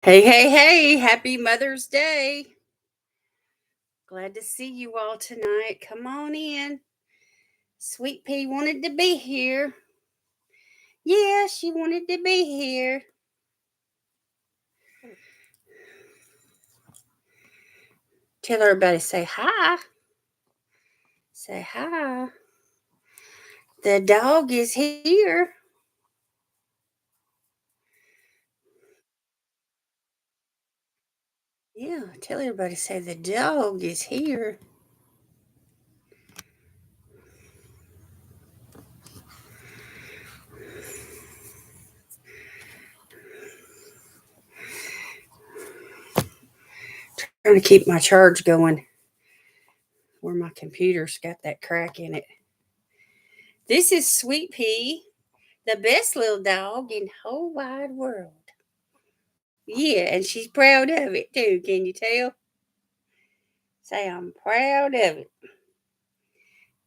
Hey, hey, hey, happy Mother's Day. Glad to see you all tonight. Come on in. Sweet Pea wanted to be here. Yeah, she wanted to be here. Tell everybody, say hi. Say hi. The dog is here. Yeah, tell everybody, say the dog is here. Trying to keep my charge going where my computer's got that crack in it. This is Sweet Pea, the best little dog in the whole wide world. Yeah, and she's proud of it too. Can you tell? Say, I'm proud of it.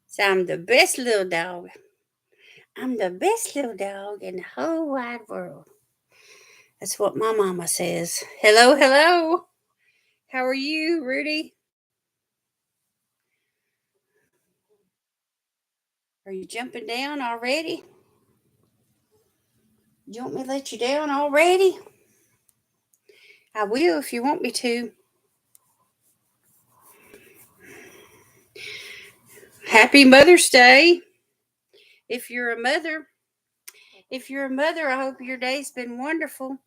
Say, I'm the best little dog. I'm the best little dog in the whole wide world. That's what my mama says. Hello, hello. How are you, Rudy? Are you jumping down already? You want me to let you down already? I will if you want me to. Happy Mother's Day. If you're a mother, I hope your day's been wonderful.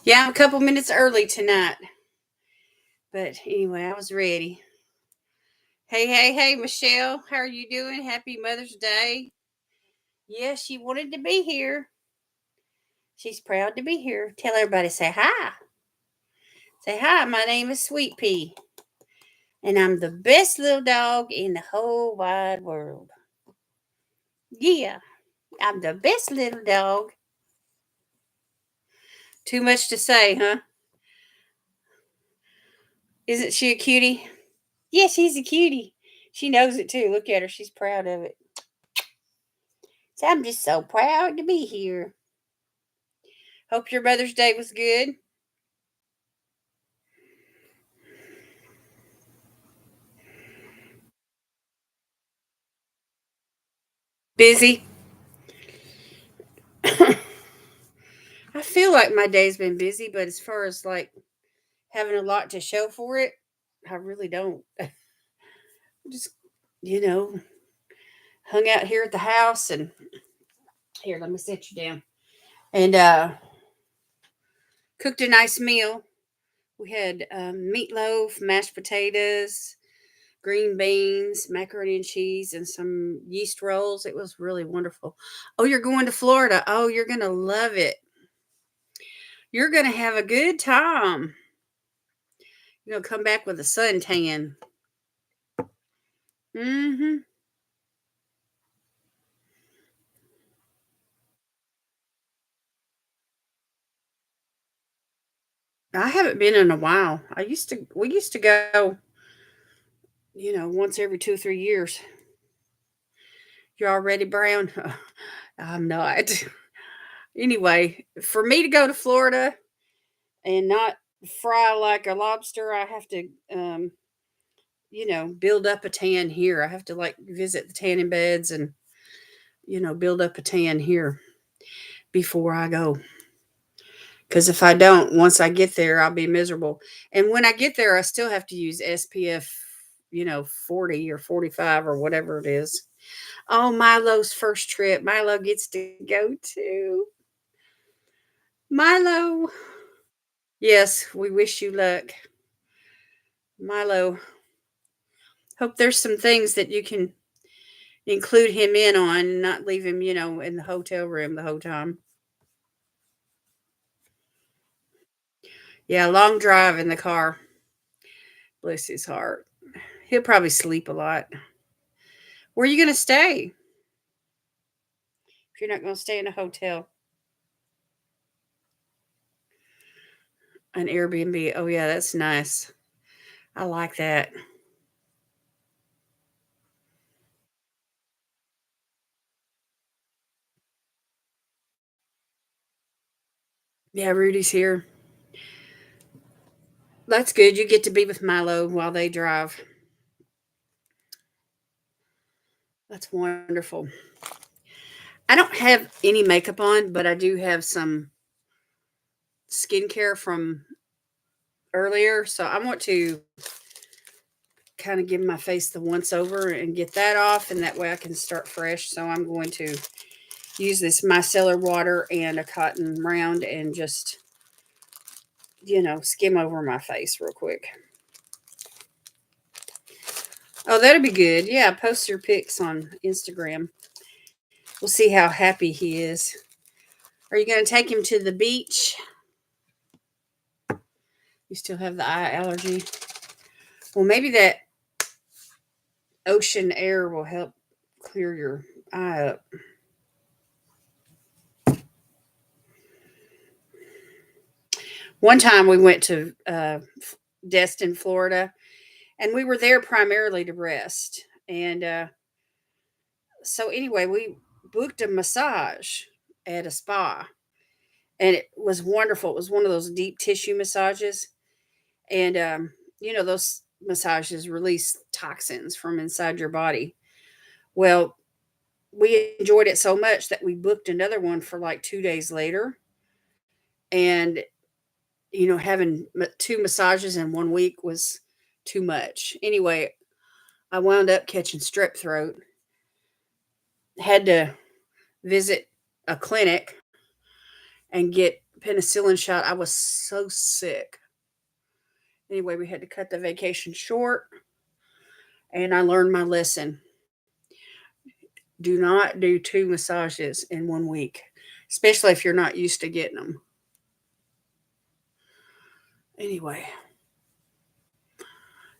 Yeah, I'm a couple minutes early tonight. But anyway, I was ready. Hey, hey, hey, Michelle. How are you doing? Happy Mother's Day. Yeah, she wanted to be here. She's proud to be here. Tell everybody, say hi. Say hi, my name is Sweet Pea. And I'm the best little dog in the whole wide world. Yeah, I'm the best little dog. Too much to say, huh? Isn't she a cutie? Yeah, she's a cutie. She knows it too. Look at her. She's proud of it. So I'm just so proud to be here. Hope your Mother's Day was good. Busy. I feel like my day's been busy, but as far as like having a lot to show for it, I really don't. Just, you know, hung out here at the house and here, let me set you down. And cooked a nice meal. We had meatloaf, mashed potatoes, green beans, macaroni and cheese, and some yeast rolls. It was really wonderful. Oh, you're going to Florida. Oh, you're going to love it. You're going to have a good time. You're going to come back with a suntan. Mm-hmm. I haven't been in a while. We used to go, once every 2 or 3 years. You're already brown? I'm not. Anyway, for me to go to Florida and not fry like a lobster, I have to, build up a tan here. I have to like visit the tanning beds and, build up a tan here before I go. Because if I don't, once I get there, I'll be miserable. And when I get there, I still have to use SPF, 40 or 45 or whatever it is. Oh, Milo's first trip. Milo gets to go too. Milo. Yes, we wish you luck. Milo, hope there's some things that you can include him in on, not leave him, in the hotel room the whole time. Yeah, long drive in the car. Bless his heart. He'll probably sleep a lot. Where are you going to stay if you're not going to stay in a hotel? An Airbnb. Oh, yeah, that's nice. I like that. Yeah, Rudy's here. That's good. You get to be with Milo while they drive. That's wonderful. I don't have any makeup on, but I do have some skincare from earlier. So I want to kind of give my face the once over and get that off. And that way I can start fresh. So I'm going to use this micellar water and a cotton round and just, skim over my face real quick. Oh, that'd be good. Yeah, post your pics on Instagram. We'll see how happy he is. Are you going to take him to the beach? You still have the eye allergy? Well, maybe that ocean air will help clear your eye up. One time we went to Destin, Florida, and we were there primarily to rest. And so, anyway, we booked a massage at a spa, and it was wonderful. It was one of those deep tissue massages. And, those massages release toxins from inside your body. Well, we enjoyed it so much that we booked another one for like 2 days later. And, having two massages in 1 week was too much. Anyway, I wound up catching strep throat, had to visit a clinic and get penicillin shot. I was so sick. Anyway, we had to cut the vacation short, and I learned my lesson. Do not do two massages in 1 week, especially if you're not used to getting them. Anyway,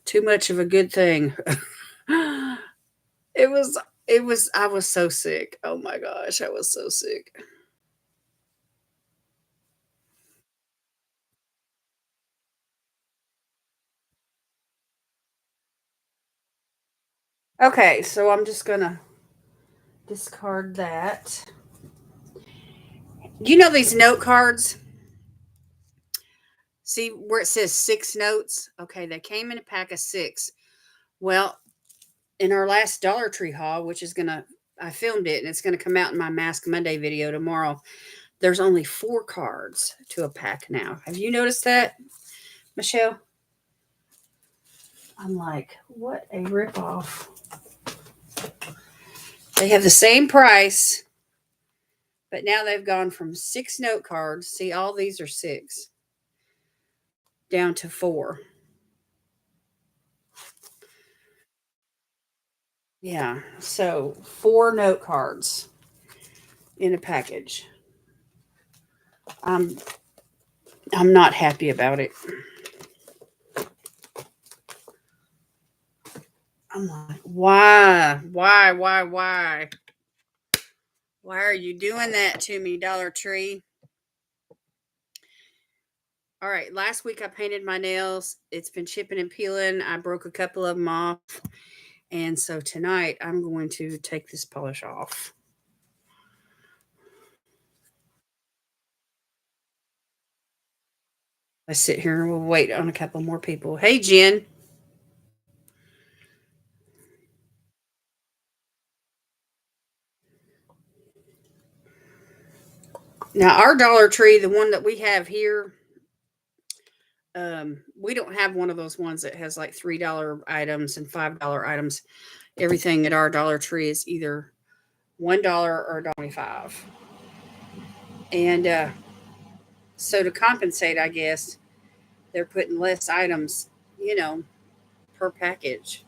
too much of a good thing. I was so sick. Oh my gosh, I was so sick. Okay, so I'm just gonna discard that. You know these note cards? See where it says 6 notes? Okay, they came in a pack of 6. Well, in our last Dollar Tree haul, which is gonna I filmed it and it's gonna come out in my Mask Monday video tomorrow. There's only 4 cards to a pack now. Have you noticed that, Michelle? I'm like, what a ripoff. They have the same price, but now they've gone from 6 note cards. See, all these are 6 down to 4. Yeah, so 4 note cards in a package. I'm I'm not happy about it. I'm like, why? Why? Why are you doing that to me, Dollar Tree? All right, last week I painted my nails. It's been chipping and peeling. I broke a couple of them off. And so tonight I'm going to take this polish off. Let's sit here and we'll wait on a couple more people. Hey, Jen. Now, our Dollar Tree, the one that we have here, we don't have one of those ones that has like $3 items and $5 items. Everything at our Dollar Tree is either $1 or $1.25. And so to compensate, I guess, they're putting less items, you know, per package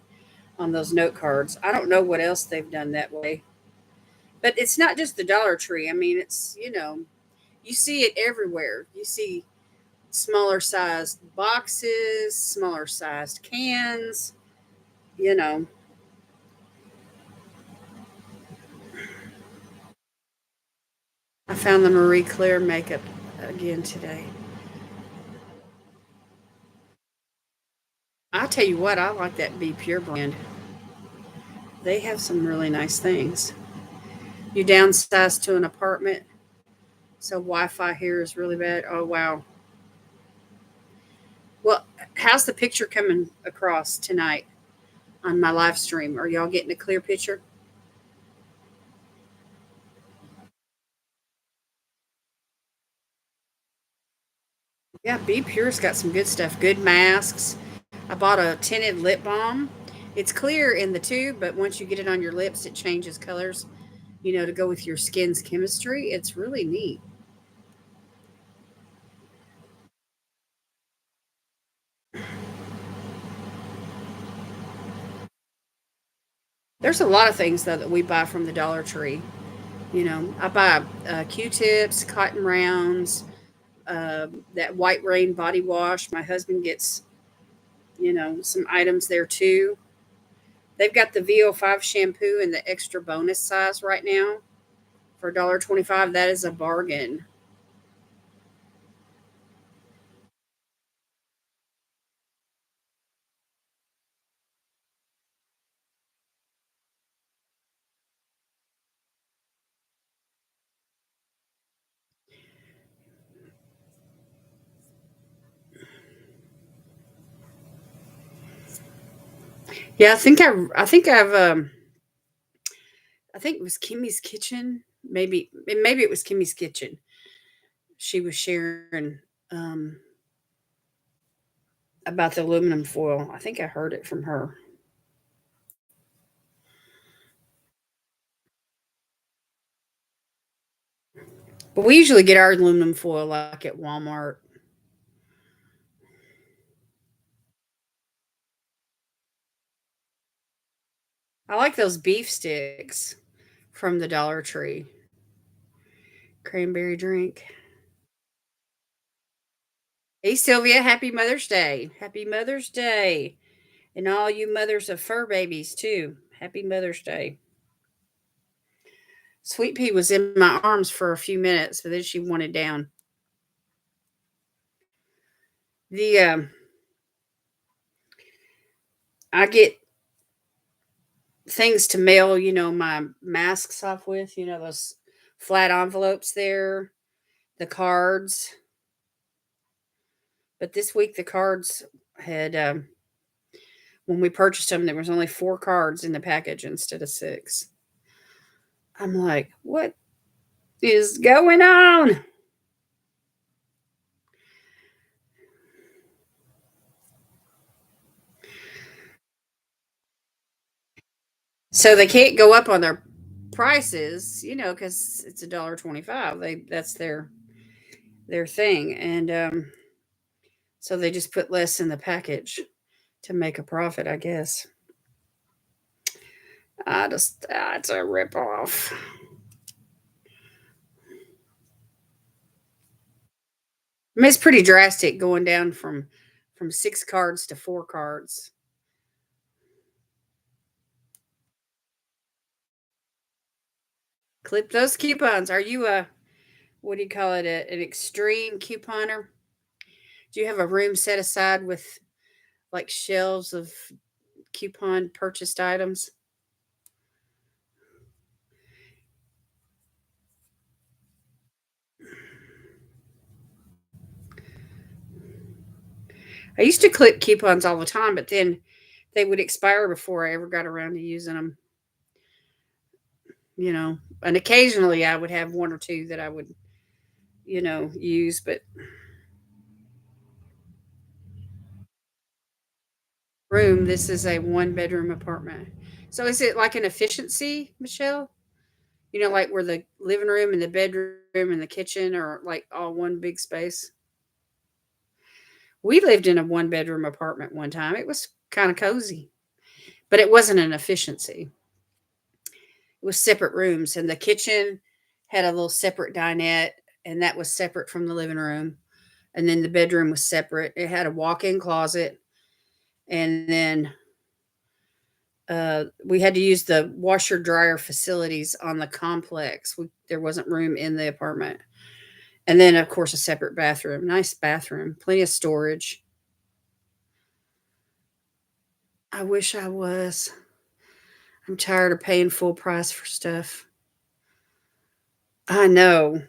on those note cards. I don't know what else they've done that way. But it's not just the Dollar Tree. I mean, you see it everywhere. You see smaller sized boxes, smaller sized cans, you know. I found the Marie Claire makeup again today. I tell you what, I like that Be Pure brand. They have some really nice things. You downsize to an apartment, So Wi-Fi here is really bad. Oh wow. Well, how's the picture coming across tonight on my live stream? Are y'all getting a clear picture? Yeah, Be Pure's got some good stuff. Good masks. I bought a tinted lip balm. It's clear in the tube, but once you get it on your lips, it changes colors, to go with your skin's chemistry. It's really neat. There's a lot of things, though, that we buy from the Dollar Tree. I buy Q-tips, cotton rounds, that White Rain body wash. My husband gets, some items there too. They've got the VO5 shampoo in the extra bonus size right now for $1.25. That is a bargain. Yeah, I think it was Kimmy's Kitchen. Maybe it was Kimmy's Kitchen. She was sharing um, about the aluminum foil. I think I heard it from her. But we usually get our aluminum foil like at Walmart. I like those beef sticks from the Dollar Tree. Cranberry drink. Hey Sylvia, happy Mother's Day. Happy Mother's Day. And all you mothers of fur babies too. Happy Mother's Day. Sweet Pea was in my arms for a few minutes, but then she wanted down. The I get things to mail, my masks off with, those flat envelopes there, the cards. But this week the cards had when we purchased them, there was only 4 cards in the package instead of 6. I'm like, what is going on? So they can't go up on their prices, because it's $1.25. That's their thing, and so they just put less in the package to make a profit, I guess. It's a ripoff. I mean, it's pretty drastic going down from 6 cards to 4 cards. Clip those coupons. Are you a what do you call it? An extreme couponer? Do you have a room set aside with like shelves of coupon purchased items? I used to clip coupons all the time, but then they would expire before I ever got around to using them. And occasionally I would have one or two that I would, use. But room, this is a 1 bedroom apartment. So is it like an efficiency, Michelle? Like where the living room and the bedroom and the kitchen are like all one big space. We lived in a 1 bedroom apartment one time. It was kind of cozy, but it wasn't an efficiency. It was separate rooms, and the kitchen had a little separate dinette, and that was separate from the living room. And then the bedroom was separate. It had a walk-in closet, and then we had to use the washer dryer facilities on the complex. There wasn't room in the apartment, and then of course a separate bathroom. Nice bathroom, plenty of storage. I wish I was. I'm tired of paying full price for stuff. I know.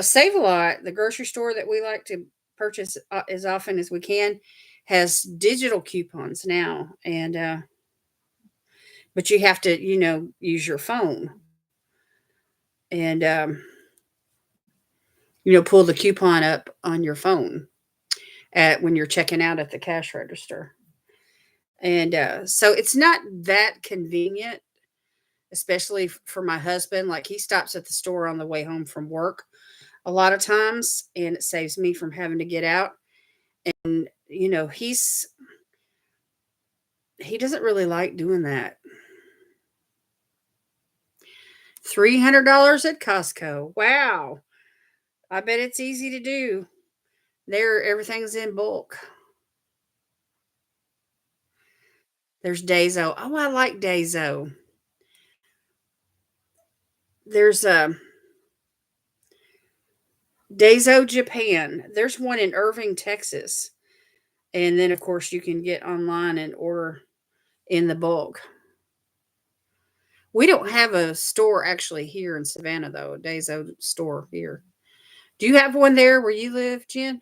Save a lot. The grocery store that we like to purchase as often as we can has digital coupons now, and but you have to, use your phone and pull the coupon up on your phone at when you're checking out at the cash register. And so it's not that convenient, especially for my husband. Like he stops at the store on the way home from work a lot of times, and it saves me from having to get out. And he doesn't really like doing that. $300 at Costco. Wow. I bet it's easy to do. There, everything's in bulk. There's Daiso. Oh, I like Daiso. There's Daiso Japan. There's one in Irving, Texas. And then, of course, you can get online and order in the bulk. We don't have a store actually here in Savannah, though, a Daiso store here. Do you have one there where you live, Jen?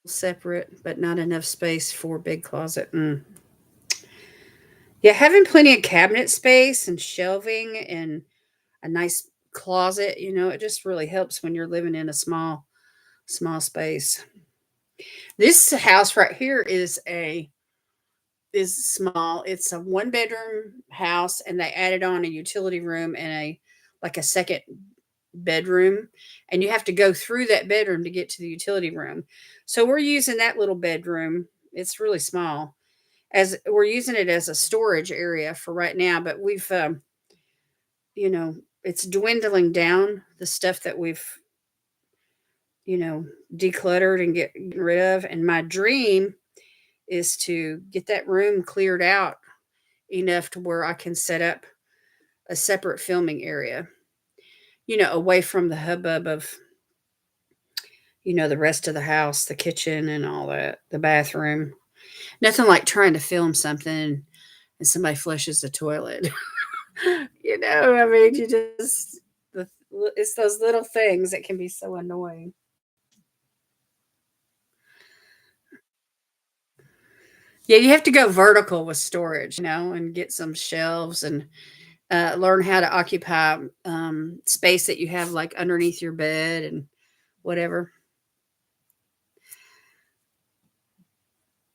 Separate, but not enough space for big closet. Mm. Yeah, having plenty of cabinet space and shelving and a nice closet, it just really helps when you're living in a small space. This house right here is small. It's a one bedroom house, and they added on a utility room and a second bedroom, and you have to go through that bedroom to get to the utility room. So we're using that little bedroom. It's really small, as we're using it as a storage area for right now, but we've you know it's dwindling down the stuff that we've you know decluttered and getting rid of. And my dream is to get that room cleared out enough to where I can set up a separate filming area, away from the hubbub of the rest of the house, the kitchen and all that, the bathroom. Nothing like trying to film something and somebody flushes the toilet. I mean, it's those little things that can be so annoying. Yeah, you have to go vertical with storage, and get some shelves and learn how to occupy space that you have like underneath your bed and whatever.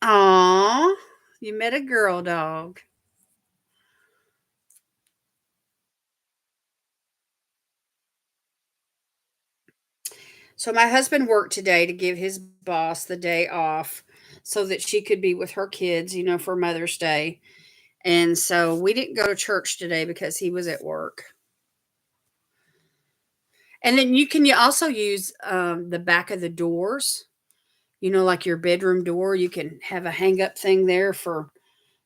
Aw, you met a girl dog. So my husband worked today to give his boss the day off so that she could be with her kids, for Mother's Day. And so we didn't go to church today because he was at work. And then you also use the back of the doors, like your bedroom door. You can have a hang up thing there for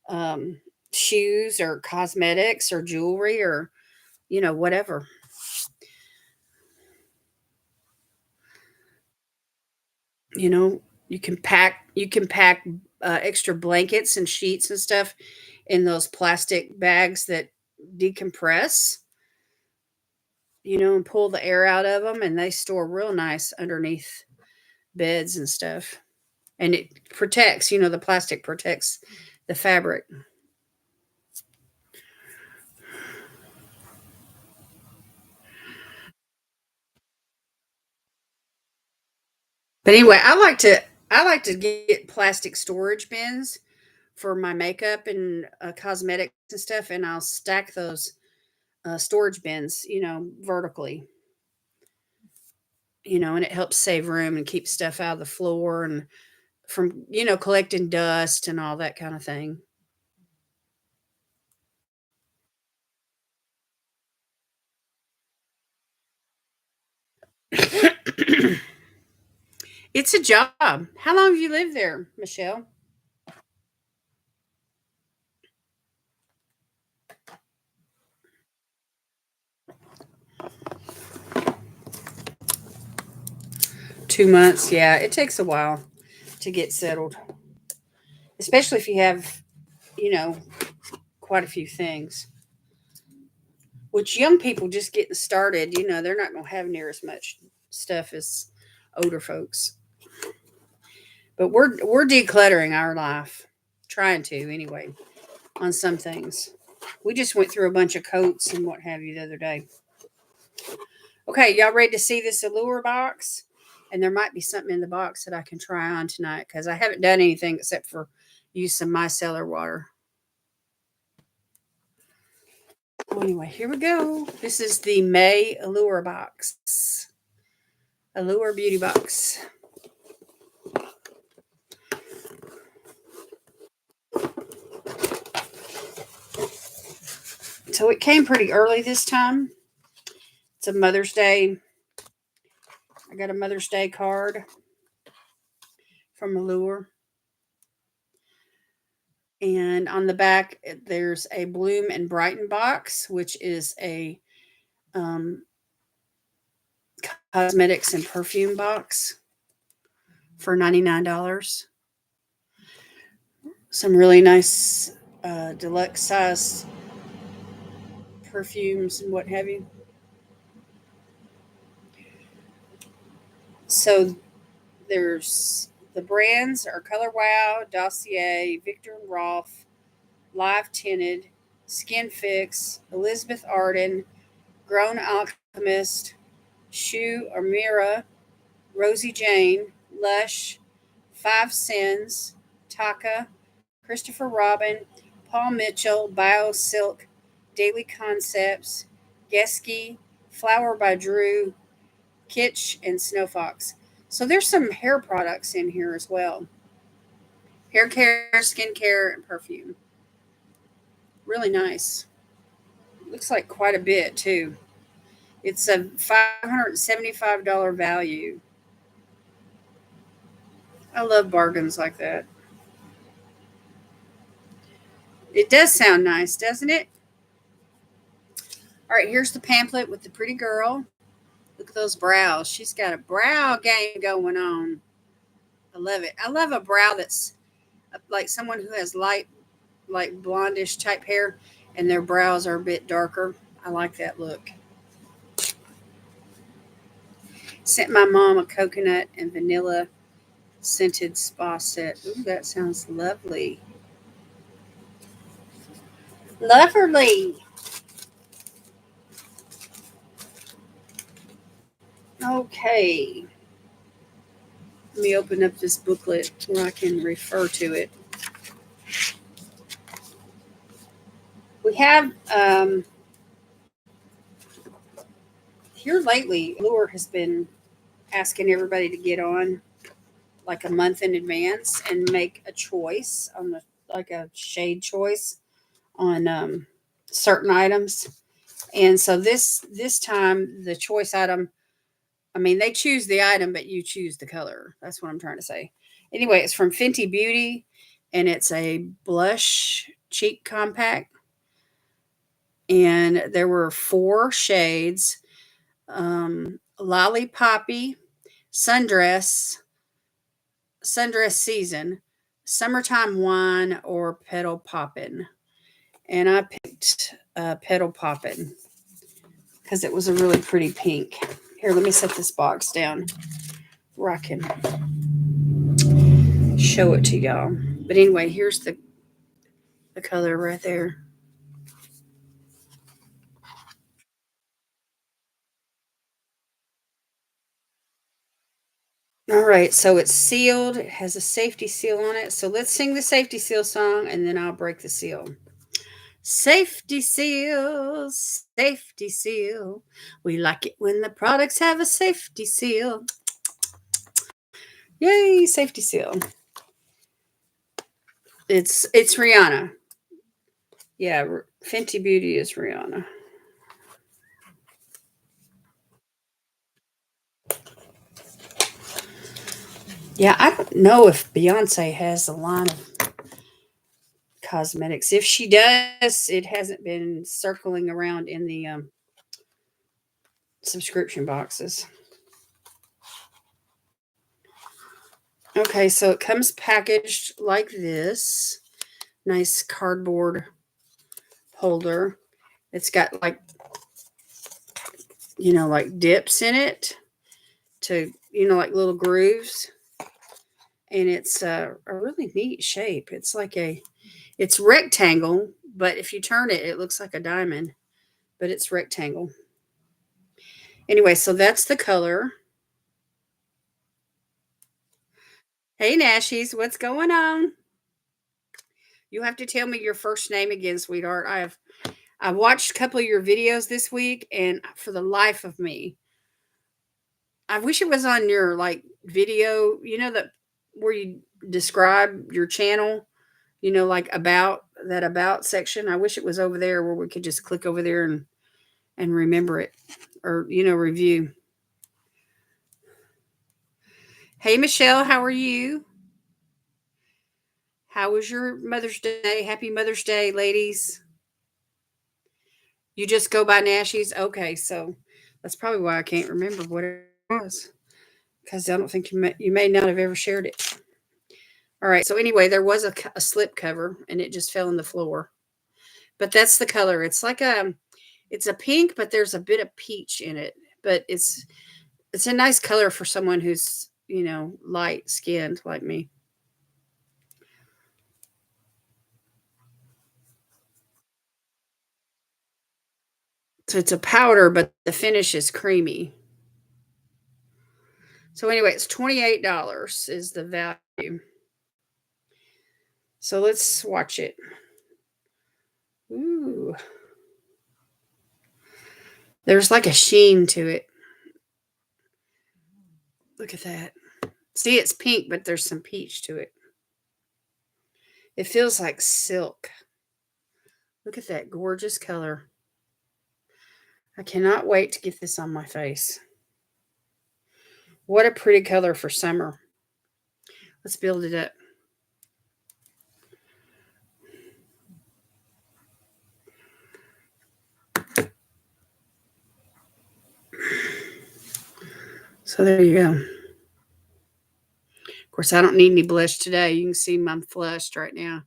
um, shoes or cosmetics or jewelry or, whatever. You know, you can pack extra blankets and sheets and stuff in those plastic bags that decompress, and pull the air out of them, and they store real nice underneath beds and stuff. And it protects, the plastic protects the fabric. But anyway, I like to get plastic storage bins for my makeup and cosmetics and stuff, and I'll stack those storage bins, vertically, and it helps save room and keep stuff out of the floor and from, collecting dust and all that kind of thing. It's a job. How long have you lived there, Michelle? 2 months. Yeah, it takes a while to get settled, especially if you have, you know, quite a few things. Which young people just getting started, they're not going to have near as much stuff as older folks. But we're decluttering our life, trying to anyway, on some things. We just went through a bunch of coats and what have you the other day. Okay, y'all ready to see this Allure box? And there might be something in the box that I can try on tonight because I haven't done anything except for use some micellar water. Well, anyway, here we go. This is the May Allure box. Allure Beauty Box. So it came pretty early this time. It's a Mother's Day. I got a Mother's Day card from Allure. And on the back, there's a Bloom and Brighten box, which is a cosmetics and perfume box for $99. Some really nice deluxe size perfumes and what have you. So there's the brands are Color Wow, Dossier, Victor and Rolf, Live Tinted, Skin Fix, Elizabeth Arden, Grown Alchemist, Shu Amira, Rosie Jane, Lush, Five Sins, Taka, Christopher Robin, Paul Mitchell, Bio Silk, Daily Concepts, Geski, Flower by Drew, Kitsch, and Snow Fox. So there's some hair products in here as well. Hair care, skincare, and perfume. Really nice. Looks like quite a bit too. It's a $575 value. I love bargains like that. It does sound nice, doesn't it? All right, here's the pamphlet with the pretty girl. Look at those brows. She's got a brow game going on. I love it. I love a brow that's like someone who has light, like blondish type hair, and their brows are a bit darker. I like that look. Sent my mom a coconut and vanilla scented spa set. Ooh, that sounds lovely. Lovely. Okay. Let me open up this booklet where I can refer to it. We have here lately, Allure has been asking everybody to get on like a month in advance and make a choice on the like a shade choice on certain items. And so this time the choice item, I mean they choose the item, but you choose the color. That's what I'm trying to say. Anyway, it's from Fenty Beauty, and it's a blush cheek compact. And there were 4 shades: Lollipoppy, Sundress, Sundress Season, Summertime Wine, or Petal Poppin'. And I picked Petal Poppin' because it was a really pretty pink. Here, let me set this box down where I can show it to y'all. But anyway, here's the color right there. All right, so it's sealed. It has a safety seal on it. So let's sing the safety seal song and then I'll break the seal. Safety seal, safety seal. We like it when the products have a safety seal. Yay, safety seal. It's Rihanna. Yeah, Fenty Beauty is Rihanna. Yeah, I don't know if Beyonce has a line of cosmetics. If she does, it hasn't been circling around in the subscription boxes. Okay, so it comes packaged like this. Nice cardboard holder. It's got like, you know, like dips in it to, you know, like little grooves. And it's a really neat shape. It's like it's rectangle, but if you turn it, it looks like a diamond, but it's rectangle. Anyway, so that's the color. Hey, Nashies, what's going on? You have to tell me your first name again, sweetheart. I watched a couple of your videos this week, and for the life of me, I wish it was on your like video, you know, that where you describe your channel, you know, like about that about section. I wish it was over there where we could just click over there and remember it or, you know, review. Hey, Michelle, how are you? How was your Mother's Day? Happy Mother's Day, ladies. You just go by Nashies? Okay, so that's probably why I can't remember what it was because I don't think you may not have ever shared it. All right, so anyway, there was a slip cover and it just fell on the floor. But that's the color. It's like it's a pink, but there's a bit of peach in it. But it's a nice color for someone who's, you know, light skinned like me. So it's a powder, but the finish is creamy. So anyway, it's $28 is the value. So let's swatch it. Ooh. There's like a sheen to it. Look at that. See, it's pink, but there's some peach to it. It feels like silk. Look at that gorgeous color. I cannot wait to get this on my face. What a pretty color for summer. Let's build it up. So there you go. Of course, I don't need any blush today. You can see I'm flushed right now.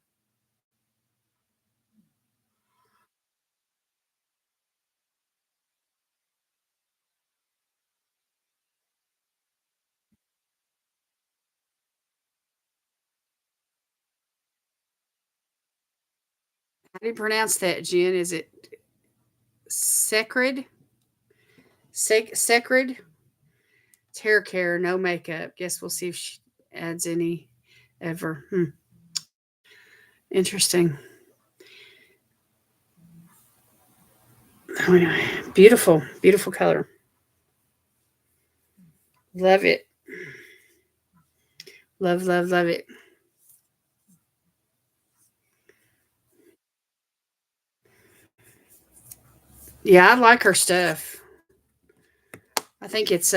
How do you pronounce that, Jen? Is it sacred? Sacred? It's hair care, no makeup. Guess we'll see if she adds any ever. Interesting. Oh, anyway, beautiful, beautiful color. Love it. Love, love, love it. Yeah, I like her stuff. I think it's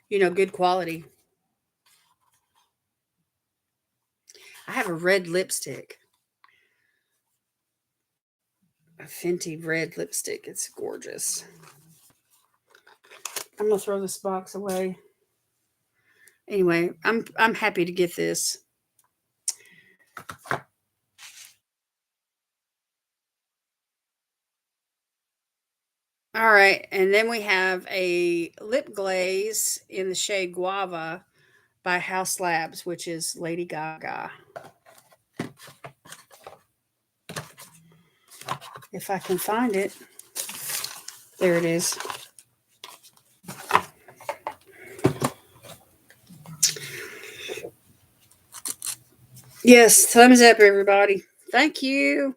you know, good quality. I have a red lipstick. A Fenty red lipstick. It's gorgeous. I'm gonna throw this box away. Anyway, I'm happy to get this. All right, and then we have a lip glaze in the shade Guava by House Labs, which is Lady Gaga. If I can find it. There it is. Yes, thumbs up, everybody. Thank you.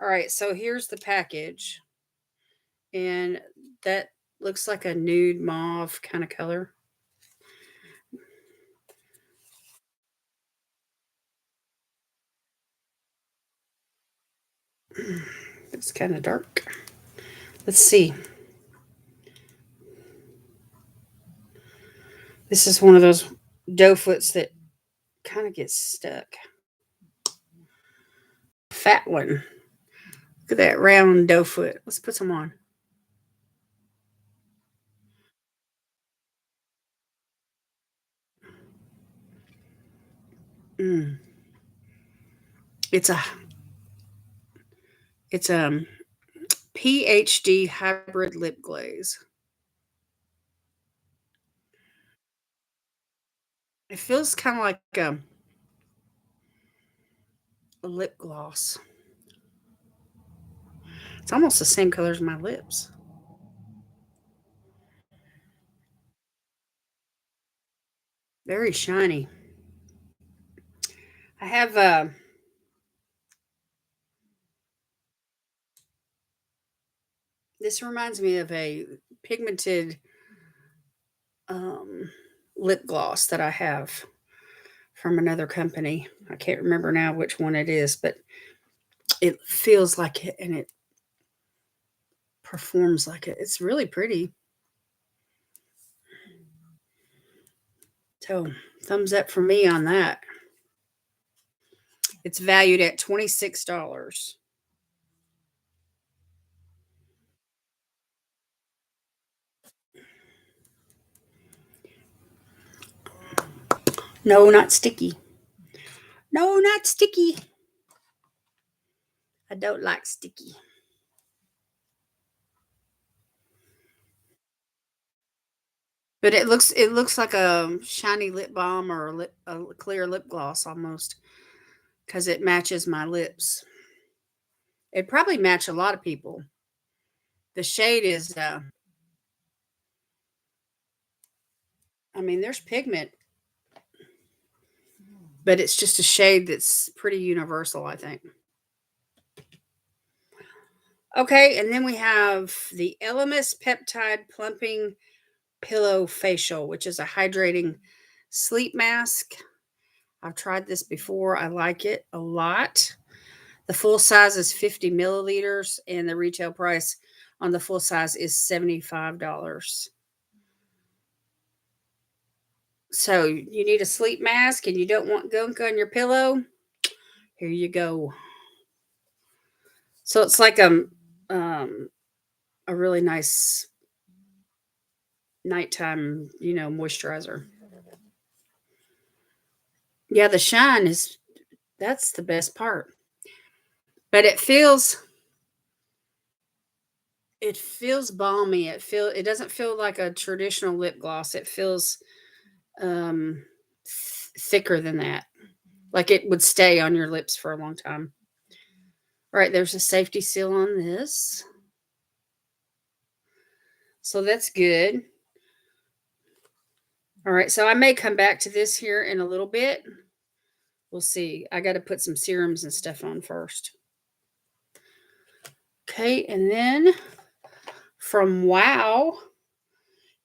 All right, so here's the package. And that looks like a nude mauve kind of color. It's kind of dark. Let's see. This is one of those doe foots that kind of gets stuck. Fat one. Look at that round doe foot. Let's put some on. Mm. It's a it's a PhD hybrid lip glaze. It feels kind of like a lip gloss. It's almost the same color as my lips. Very shiny. I have this reminds me of a pigmented um, lip gloss that I have from another company. I can't remember now which one it is, but it feels like it and it performs like it. It's really pretty. So, thumbs up for me on that. It's valued at $26. No, not sticky. No, not sticky. I don't like sticky. But it looks like a shiny lip balm or a clear lip gloss almost because it matches my lips. It probably match a lot of people. The shade is I mean there's pigment, but it's just a shade that's pretty universal, I think. Okay, and then we have the Elemis Peptide Plumping Pillow Facial, which is a hydrating sleep mask. I've tried this before. I like it a lot. The full size is 50 milliliters, and the retail price on the full size is $75. So you need a sleep mask and you don't want gunk on your pillow? Here you go. So it's like um, a really nice nighttime, moisturizer. Yeah, the shine is that's the best part. But it feels balmy. It doesn't feel like a traditional lip gloss. It feels um thicker than that. Like it would stay on your lips for a long time. All right, there's a safety seal on this. So that's good. All right, so I may come back to this here in a little bit. We'll see. I got to put some serums and stuff on first. Okay, and then from Wow,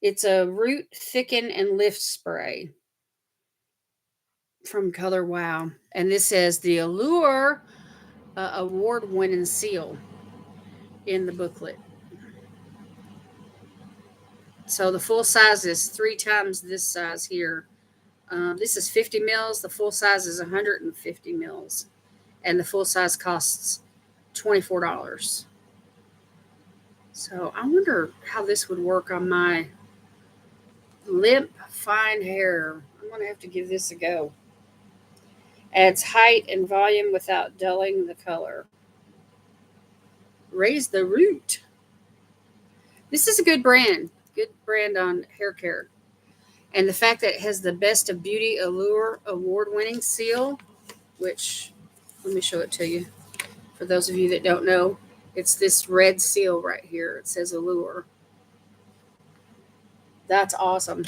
it's a root thicken and lift spray from Color Wow. And this says the Allure award winning seal in the booklet. So the full size is 3 times this size here. This is 50 mils. The full size is 150 mils. And the full size costs $24. So I wonder how this would work on my limp, fine hair. I'm going to have to give this a go. Adds height and volume without dulling the color. Raise the root. This is a good brand. Good brand on hair care. And the fact that it has the Best of Beauty Allure award winning seal, which let me show it to you. For those of you that don't know, it's this red seal right here. It says Allure. That's awesome.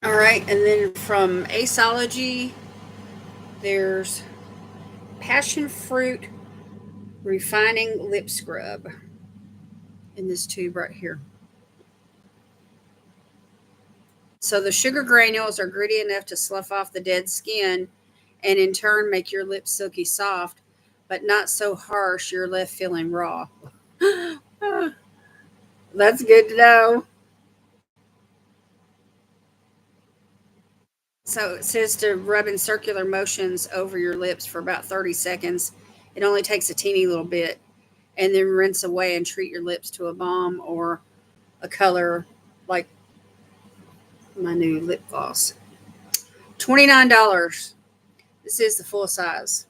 All right, and then from Aceology, there's passion fruit refining lip scrub in this tube right here. So the sugar granules are gritty enough to slough off the dead skin and in turn make your lips silky soft, but not so harsh you're left feeling raw. That's good to know. So it says to rub in circular motions over your lips for about 30 seconds. It only takes a teeny little bit. and then rinse away and treat your lips to a balm or a color like my new lip gloss. $29. This is the full size.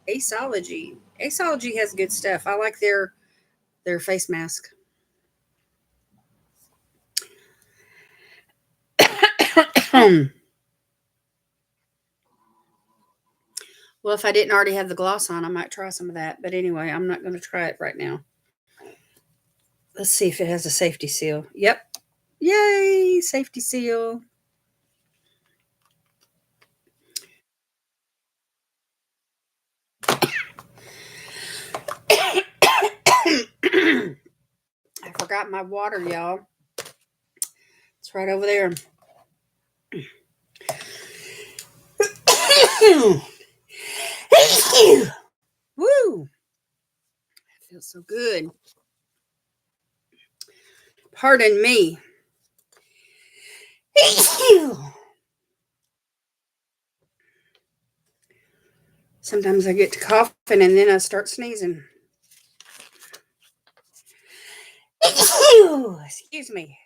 Aceology. Aceology has good stuff. I like their face mask. Well, if I didn't already have the gloss on, I might try some of that. But anyway, I'm not going to try it right now. Let's see if it has a safety seal. Yep. Yay, safety seal. I forgot my water, y'all. It's right over there. Woo! That feels so good. Pardon me. Sometimes I get to coughing and then I start sneezing. Excuse me.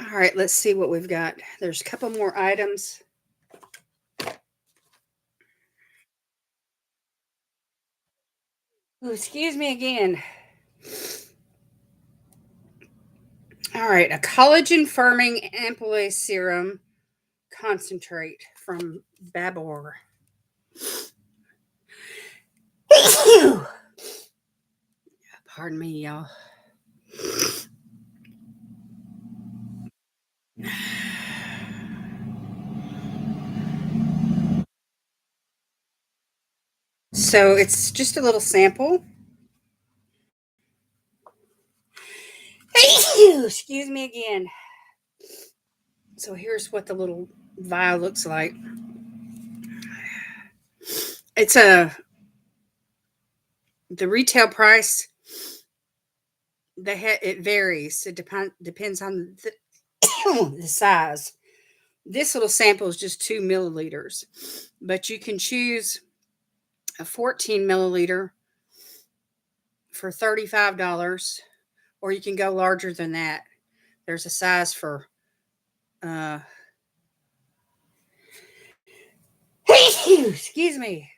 All right, let's see what we've got. There's a couple more items. Ooh, excuse me again. All right, a collagen firming ampoule serum concentrate from Babor. Pardon me, y'all. So it's just a little sample. Excuse me again. So here's what the little vial looks like. It's the retail price. It varies. It depends on the size. This little sample is just 2 milliliters, but you can choose a 14 milliliter for $35, or you can go larger than that. There's a size for uh, excuse me,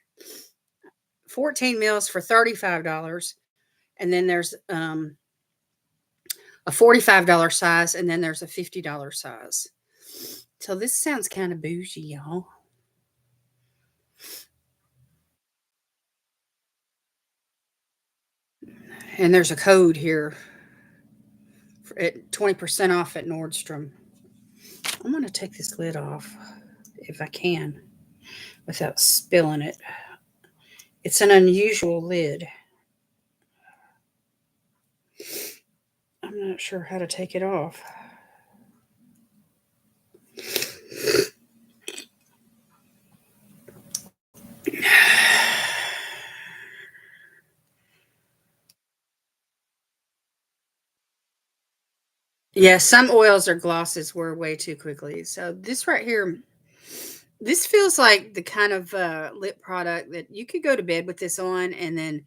14 mils for $35, and then there's a $45 size, and then there's a $50 size. So this sounds kind of bougie, y'all. And there's a code here at 20% off at Nordstrom. I'm going to take this lid off if I can without spilling it. It's an unusual lid. I'm not sure how to take it off. Yeah, some oils or glosses wear way too quickly. So this right here, this feels like the kind of lip product that you could go to bed with this on, and then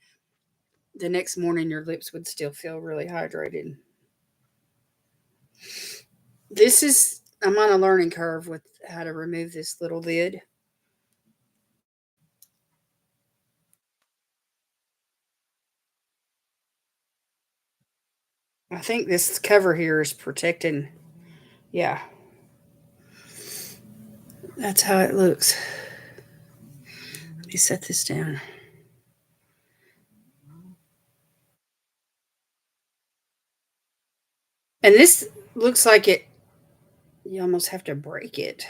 the next morning your lips would still feel really hydrated. I'm on a learning curve with how to remove this little lid. I think this cover here is protecting. Yeah, that's how it looks. Let me set this down. And this looks like you almost have to break it.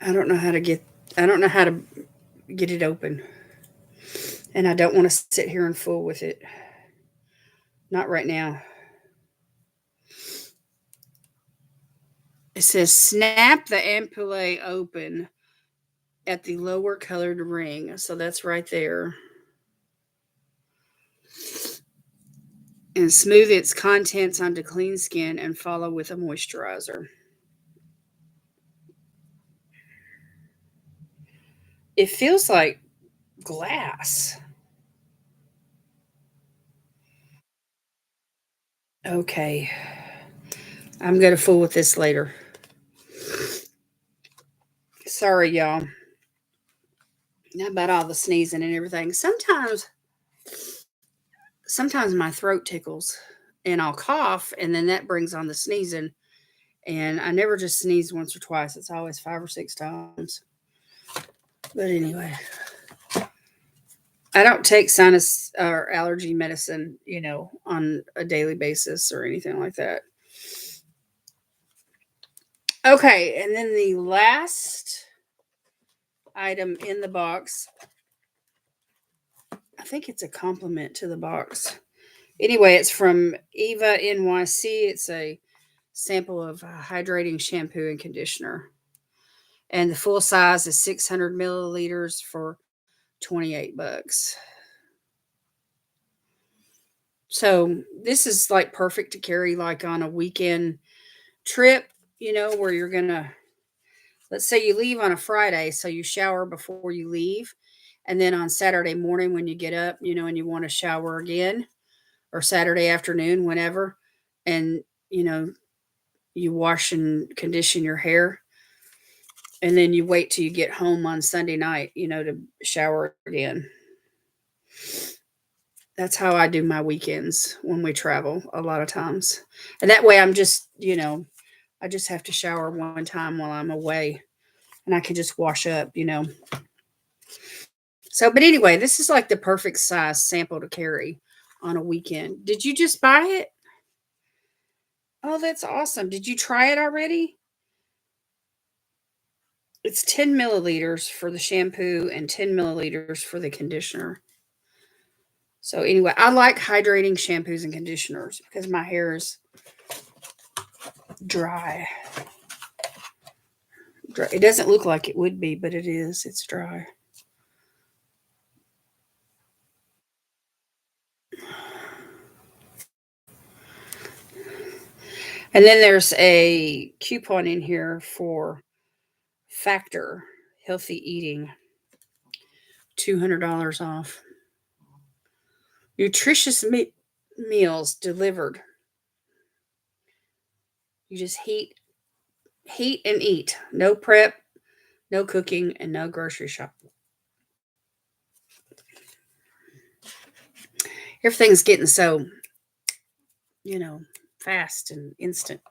I don't know how to get it open. And I don't want to sit here and fool with it. Not right now. It says snap the ampoule open at the lower colored ring. So that's right there. and smooth its contents onto clean skin and follow with a moisturizer. It feels like glass. Okay. I'm going to fool with this later. Sorry, y'all. About all the sneezing and everything. Sometimes my throat tickles and I'll cough and then that brings on the sneezing. And I never just sneeze once or twice. It's always 5 or 6 times. But anyway, I don't take sinus or allergy medicine, on a daily basis or anything like that. Okay, and then the last item in the box, I think it's a compliment to the box. Anyway, it's from Eva NYC. It's a sample of hydrating shampoo and conditioner. And the full size is 600 milliliters for $28. So this is like perfect to carry like on a weekend trip, where you're gonna, let's say you leave on a Friday, so you shower before you leave, and then on Saturday morning when you get up, and you want to shower again, or Saturday afternoon, whenever, and you know you wash and condition your hair, and then you wait till you get home on Sunday night, to shower again. That's how I do my weekends when we travel a lot of times. And that way I'm just, I just have to shower one time while I'm away and I can just wash up. So, but anyway, this is like the perfect size sample to carry on a weekend. Did you just buy it? Oh, that's awesome. Did you try it already? It's 10 milliliters for the shampoo and 10 milliliters for the conditioner. So, anyway, I like hydrating shampoos and conditioners because my hair is dry. It doesn't look like it would be, but it is. It's dry. And then there's a coupon in here for Factor Healthy Eating, $200 off. Nutritious meals delivered. You just heat and eat. No prep, no cooking, and no grocery shopping. Everything's getting so, you know, fast and instant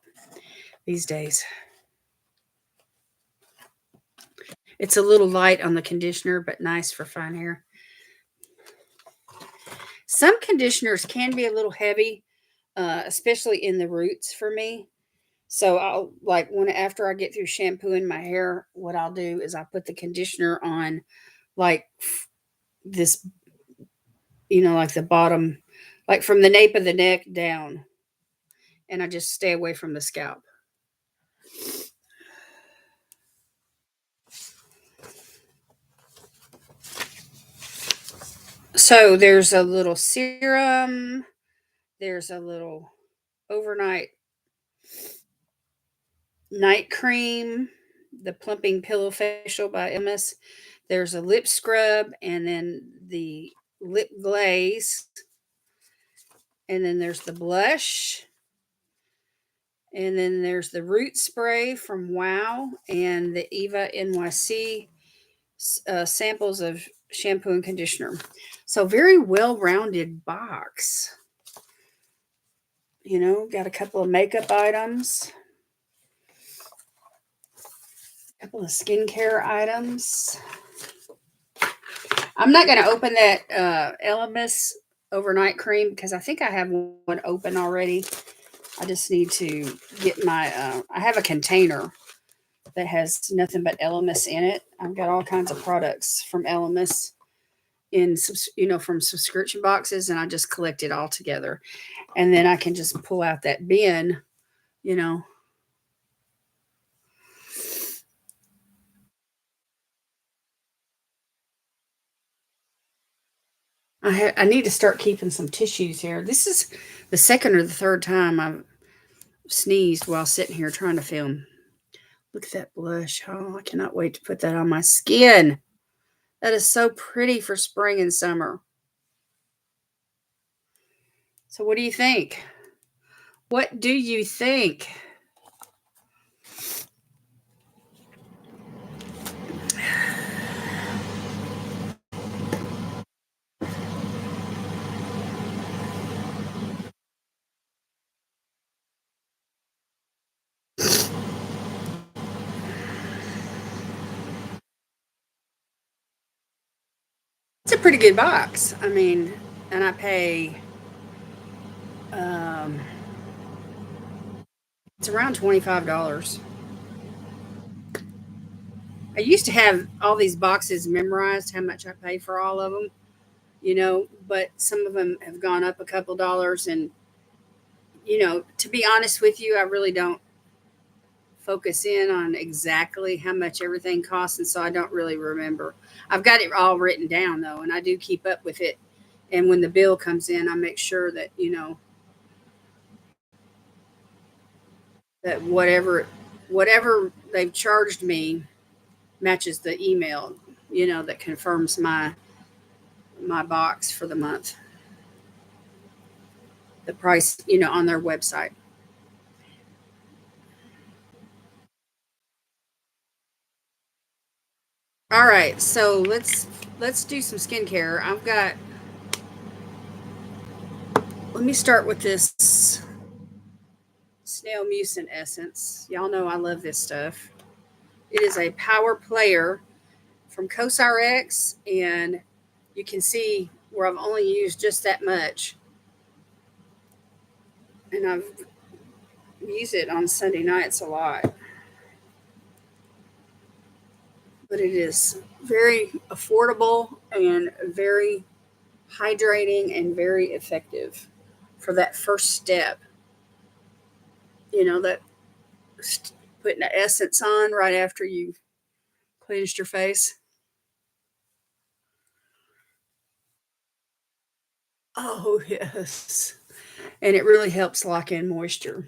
these days. It's a little light on the conditioner, but nice for fine hair. Some conditioners can be a little heavy, especially in the roots for me. So I'll like when after I get through shampooing my hair, what I'll do is I put the conditioner on like this, like the bottom, like from the nape of the neck down, and I just stay away from the scalp. So there's a little serum, there's a little overnight night cream, the plumping pillow facial by MS. There's a lip scrub, and then the lip glaze, and then there's the blush, and then there's the root spray from Wow, and the Eva NYC samples of shampoo and conditioner. So very well-rounded box. Got a couple of makeup items, a couple of skincare items. I'm not going to open that Elemis overnight cream because I think I have one open already. I just need to get my, I have a container that has nothing but Elemis in it. I've got all kinds of products from Elemis from subscription boxes, and I just collect it all together. And then I can just pull out that bin, you know. I need to start keeping some tissues here. This is the second or the third time I've sneezed while sitting here trying to film. Look at that blush. Oh, I cannot wait to put that on my skin. That is so pretty for spring and summer. So what do you think? What do you think? It's a pretty good box. I mean, and I pay, um, it's around $25. I used to have all these boxes memorized, how much I pay for all of them, but some of them have gone up a couple dollars. And, to be honest with you, I really don't focus in on exactly how much everything costs. And so I don't really remember. I've got it all written down, though, and I do keep up with it. And when the bill comes in, I make sure that, that whatever they've charged me matches the email, that confirms my box for the month. The price, on their website. All right, so let's do some skincare. Let me start with this snail mucin essence. Y'all know I love this stuff. It is a power player from CosRX, and you can see where I've only used just that much. And I've used it on Sunday nights a lot. But it is very affordable and very hydrating and very effective for that first step. That putting the essence on right after you cleansed your face. Oh, yes. And it really helps lock in moisture.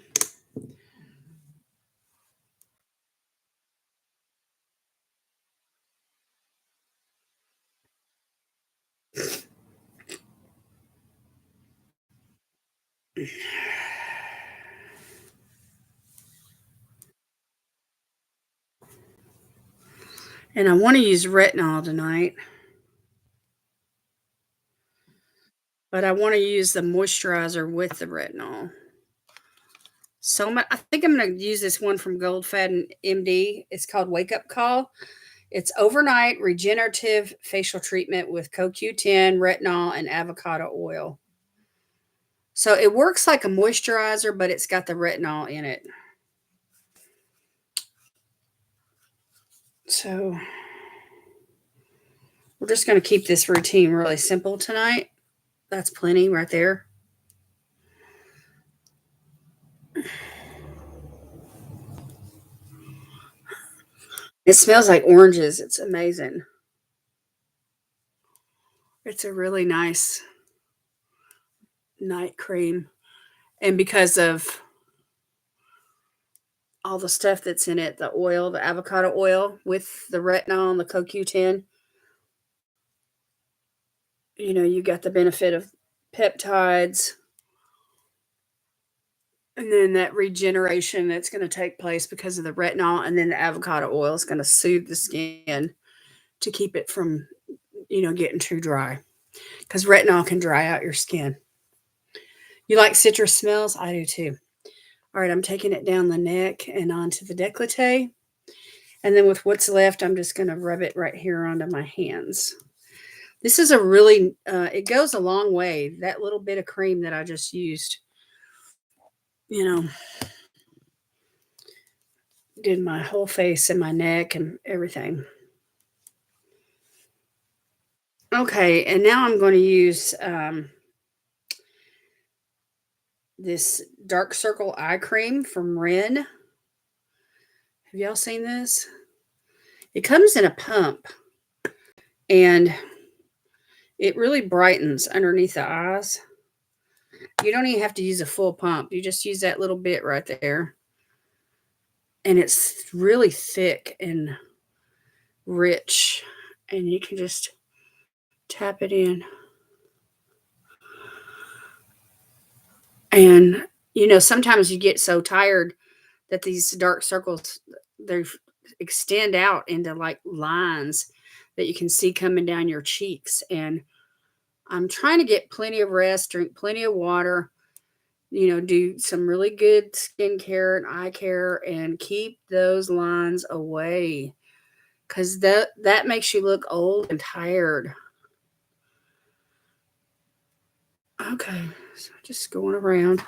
And I want to use retinol tonight, but I want to use the moisturizer with the retinol. So I think I'm going to use this one from Goldfaden MD. It's called Wake Up Call. It's overnight regenerative facial treatment with CoQ10, retinol, and avocado oil. So it works like a moisturizer, but it's got the retinol in it. So we're just going to keep this routine really simple tonight. That's plenty right there. It smells like oranges. It's amazing. It's a really nice night cream. And because of all the stuff that's in it, the oil, the avocado oil with the retinol and the CoQ10, you got the benefit of peptides, and then that regeneration that's going to take place because of the retinol, and then the avocado oil is going to soothe the skin to keep it from, getting too dry, because retinol can dry out your skin. You like citrus smells? I do too. All right, I'm taking it down the neck and onto the décolleté. And then with what's left, I'm just going to rub it right here onto my hands. This is a really, it goes a long way. That little bit of cream that I just used, did my whole face and my neck and everything. Okay, and now I'm going to use this Dark Circle eye cream from Ren. Have y'all seen this? It comes in a pump, and it really brightens underneath the eyes. You don't even have to use a full pump. You just use that little bit right there. And it's really thick and rich. And you can just tap it in. And, sometimes you get so tired that these dark circles, they extend out into like lines that you can see coming down your cheeks. And I'm trying to get plenty of rest, drink plenty of water, do some really good skincare and eye care and keep those lines away because that makes you look old and tired. Okay, so just going around.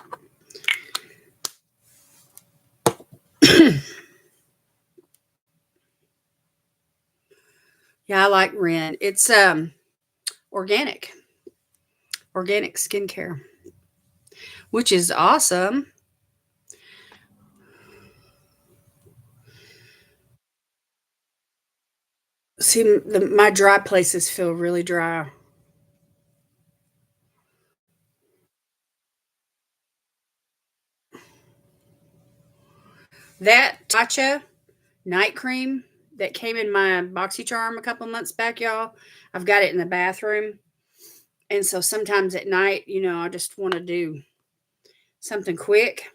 Yeah, I like Ren. It's organic, organic skincare, which is awesome. See, my dry places feel really dry. That matcha night cream that came in my BoxyCharm a couple months back, y'all. I've got it in the bathroom. And so sometimes at night, I just want to do something quick.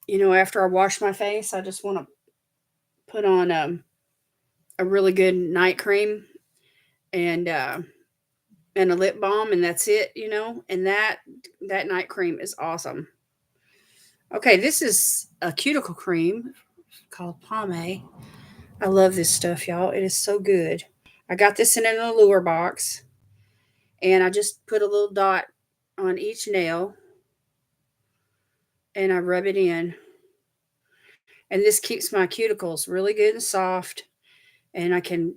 After I wash my face, I just want to put on a really good night cream and and a lip balm, and that's it. And that night cream is awesome. Okay, this is a cuticle cream called Pomade. I love this stuff, y'all. It is so good. I got this in an Allure box, and I just put a little dot on each nail, and I rub it in. And this keeps my cuticles really good and soft, and I can,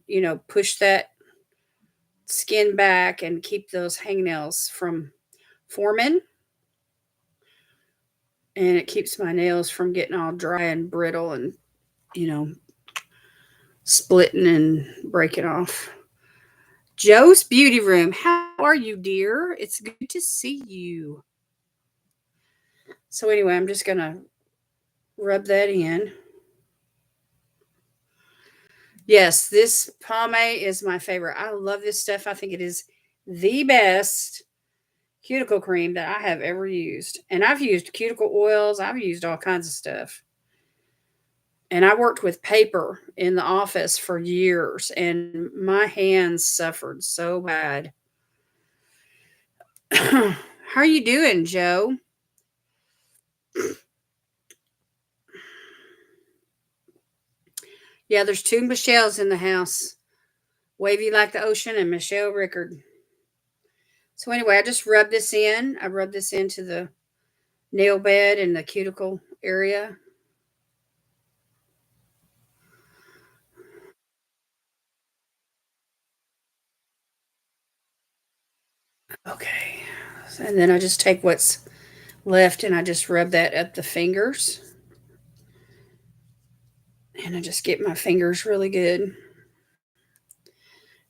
push that skin back and keep those hangnails from forming. And it keeps my nails from getting all dry and brittle and, you know, splitting and breaking off. Joe's Beauty Room. How are you, dear? It's good to see you. So, anyway, I'm just going to rub that in. Yes, this pomade is my favorite. I love this stuff. I think it is the best cuticle cream that I have ever used. And I've used cuticle oils, I've used all kinds of stuff. And I worked with paper in the office for years, and my hands suffered so bad. How are you doing, Joe? Yeah, there's two Michelles in the house. Wavy like the ocean and Michelle Rickard. So anyway, I just rub this in. I rub this into the nail bed and the cuticle area. Okay. And then I just take what's left and I just rub that up the fingers. And I just get my fingers really good.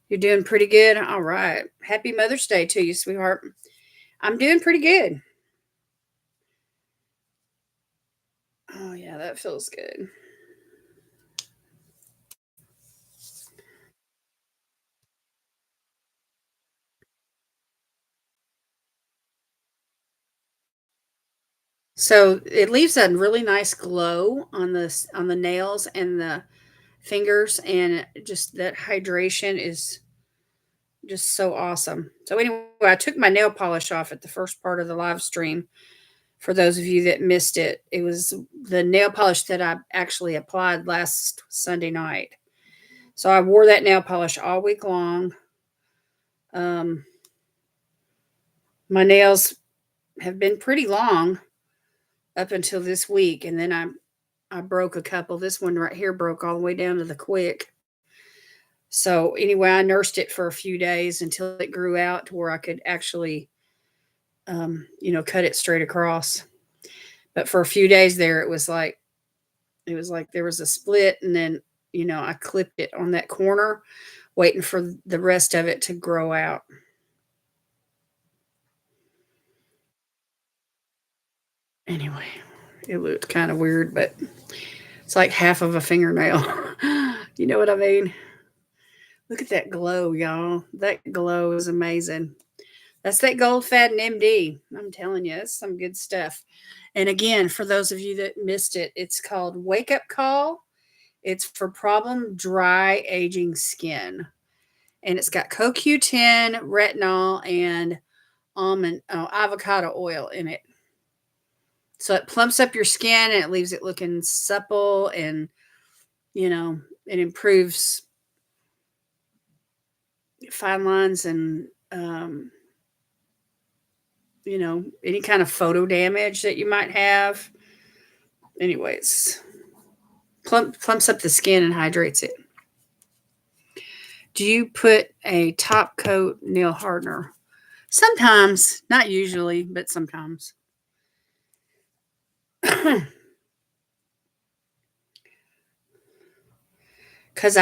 You're doing pretty good. All right. Happy Mother's Day to you, sweetheart. I'm doing pretty good. Oh, yeah, that feels good. So it leaves a really nice glow on the nails and the fingers, and just that hydration is just so awesome. So anyway, I took my nail polish off at the first part of the live stream. For those of you that missed it, it was the nail polish that I actually applied last Sunday night. So I wore that nail polish all week long. Um, my nails have been pretty long up until this week, and then I broke a couple. This one right here broke all the way down to the quick. So anyway, I nursed it for a few days until it grew out to where I could actually, cut it straight across. But for a few days there, it was like there was a split, and then I clipped it on that corner, waiting for the rest of it to grow out. Anyway, it looked kind of weird, but it's like half of a fingernail. You know what I mean? Look at that glow, y'all. That glow is amazing. That's that Gold Faden MD. I'm telling you, it's some good stuff. And again, for those of you that missed it, it's called Wake Up Call. It's for problem dry aging skin. And it's got CoQ10, retinol, and avocado oil in it. So it plumps up your skin and it leaves it looking supple, and it improves fine lines and any kind of photo damage that you might have. Anyways, plumps up the skin and hydrates it. Do you put a top coat nail hardener? Sometimes, not usually, but sometimes. Because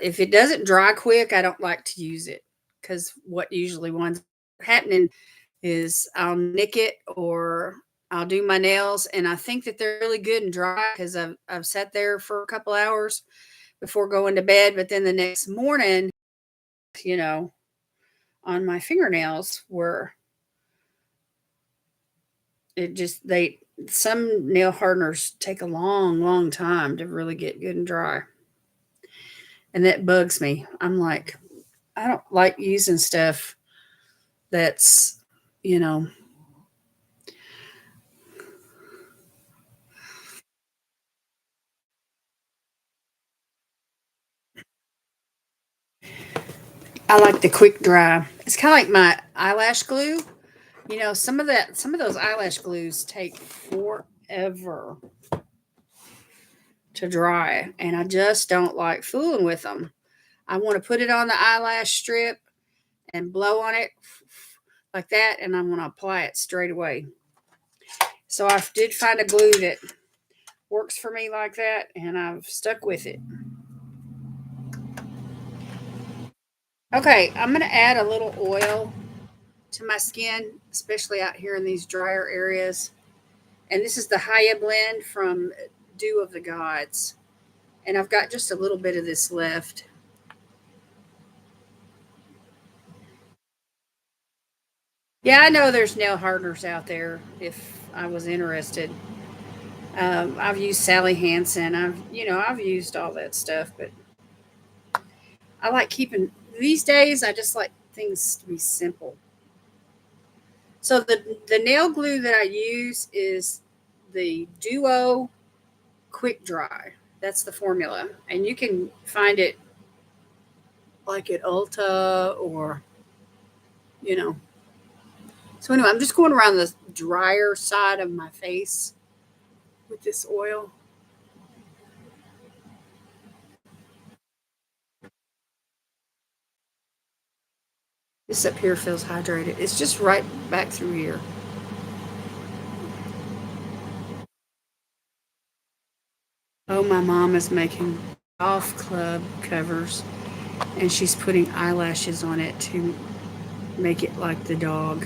if it doesn't dry quick, I don't like to use it. Because what usually winds up happening is I'll nick it, or I'll do my nails, and I think that they're really good and dry because I've sat there for a couple hours before going to bed. But then the next morning, you know, on my fingernails were some nail hardeners take a long, long time to really get good and dry. And that bugs me. I'm like, I don't like using stuff that's, you know, I like the quick dry. It's kind of like my eyelash glue. Some of those eyelash glues take forever to dry, and I just don't like fooling with them. I want to put it on the eyelash strip and blow on it like that, and I'm going to apply it straight away. So I did find a glue that works for me like that, and I've stuck with it. Okay, I'm going to add a little oil to my skin, especially out here in these drier areas. And this is the Haya blend from Dew of the Gods. And I've got just a little bit of this left. Yeah, I know there's nail hardeners out there if I was interested. I've used Sally Hansen. I've used all that stuff, but I like keeping these days. I just like things to be simple. So the nail glue that I use is the Duo Quick Dry. That's the formula, and you can find it like at Ulta or you know. So anyway, I'm just going around the drier side of my face with this oil. This up here feels hydrated. It's just right back through here. Oh, my mom is making golf club covers, and she's putting eyelashes on it to make it like the dog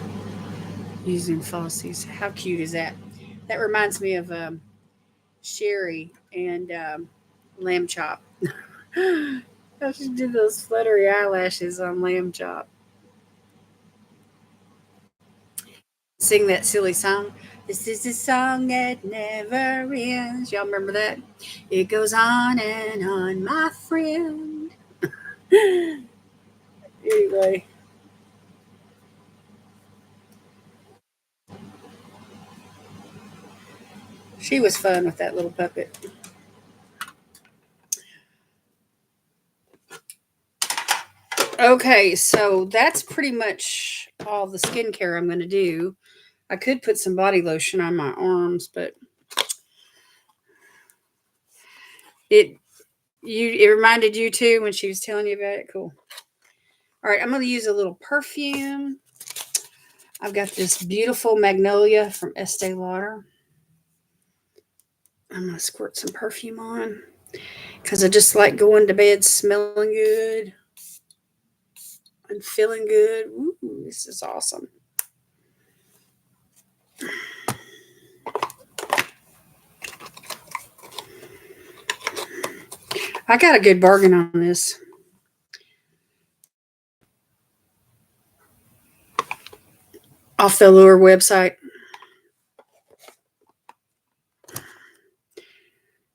using falsies. How cute is that? That reminds me of Sherry and Lamb Chop. How she did those fluttery eyelashes on Lamb Chop. Sing that silly song. This is a song that never ends. Y'all remember that? It goes on, my friend. Anyway, she was fun with that little puppet. Okay, so that's pretty much all the skincare I'm going to do. I could put some body lotion on my arms, but it it reminded you too when she was telling you about it. Cool. All right, I'm going to use a little perfume. I've got this beautiful magnolia from Estee Lauder. I'm going to squirt some perfume on because I just like going to bed smelling good and feeling good. Ooh, this is awesome. I got a good bargain on this. Off the Allure website.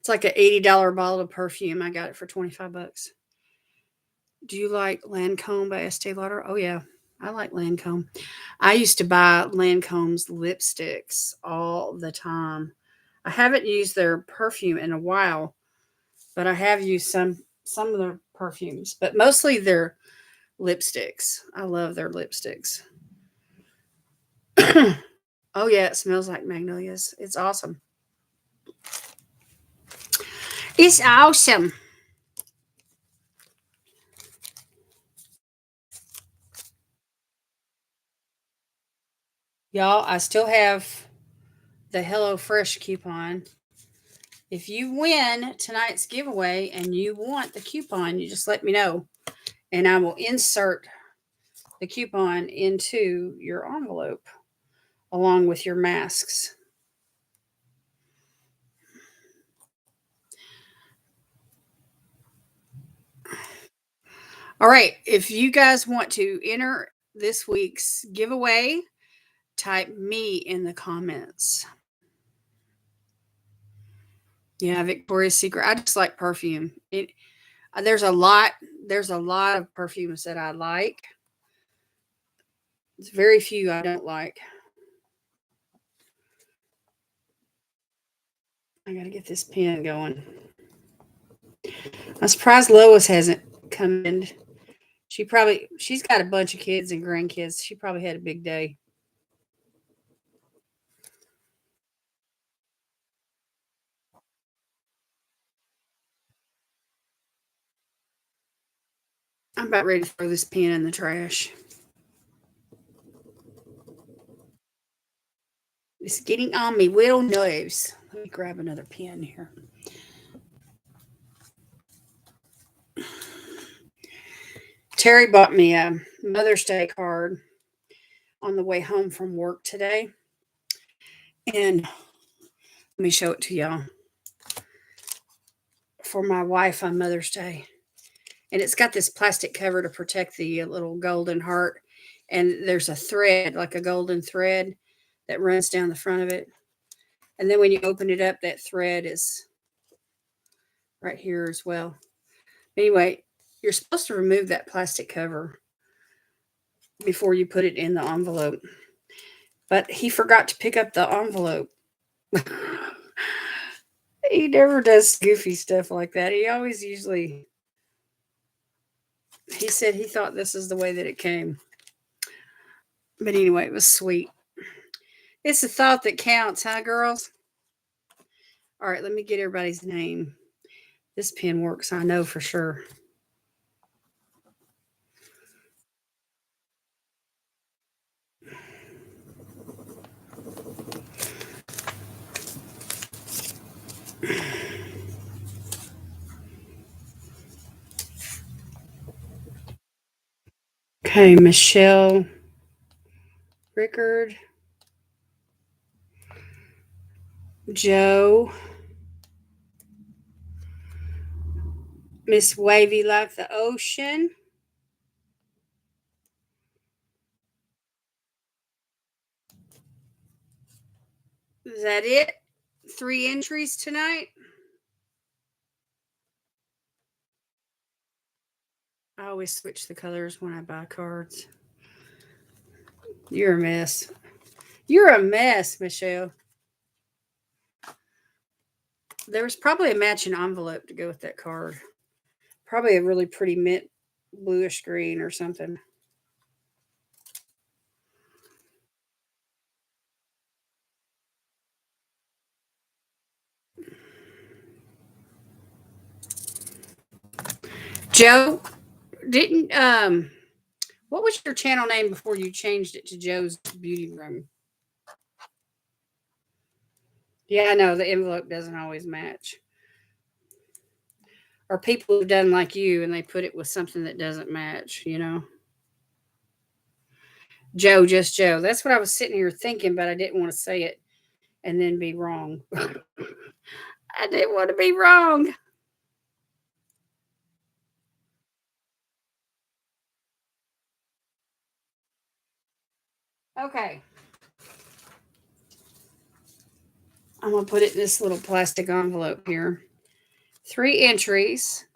It's like an $80 bottle of perfume. I got it for 25 bucks. Do you like Lancome by Estee Lauder? Oh, yeah. I like Lancome. I used to buy Lancome's lipsticks all the time. I haven't used their perfume in a while, but I have used some of their perfumes, but mostly their lipsticks. I love their lipsticks. Oh yeah, it smells like magnolias. It's awesome. It's awesome. Y'all, I still have the Hello Fresh coupon. If you win tonight's giveaway and you want the coupon, you just let me know and I will insert the coupon into your envelope along with your masks. All right, if you guys want to enter this week's giveaway, type me in the comments. Yeah, Victoria's Secret. I just like perfume. There's a lot of perfumes that I like. It's very few I don't like. I got to get this pen going. I'm surprised Lois hasn't come in. She's got a bunch of kids and grandkids. She probably had a big day. I'm about ready to throw this pen in the trash. It's getting on me little nerves. Let me grab another pen here. Terry bought me a Mother's Day card on the way home from work today. And let me show it to y'all. For my wife on Mother's Day. And it's got this plastic cover to protect the little golden heart. And there's a thread, like a golden thread, that runs down the front of it. And then when you open it up, that thread is right here as well. Anyway, you're supposed to remove that plastic cover before you put it in the envelope. But he forgot to pick up the envelope. He never does goofy stuff like that. He said he thought this is the way that it came. But anyway, it was sweet. It's the thought that counts, huh, girls? All right, let me get everybody's name. This pen works, I know for sure. Okay, Michelle Rickard, Joe, Miss Wavy like the ocean, is that it? 3 entries tonight? I always switch the colors when I buy cards. You're a mess. You're a mess, Michelle. There was probably a matching envelope to go with that card. Probably a really pretty mint bluish green or something. Joe, didn't what was your channel name before you changed it to Joe's Beauty Room? Yeah, I know the envelope doesn't always match. Or people have done like you and they put it with something that doesn't match, you know. Joe, just Joe. That's what I was sitting here thinking, but I didn't want to say it and then be wrong. I didn't want to be wrong. Okay. I'm going to put it in this little plastic envelope here. 3 entries.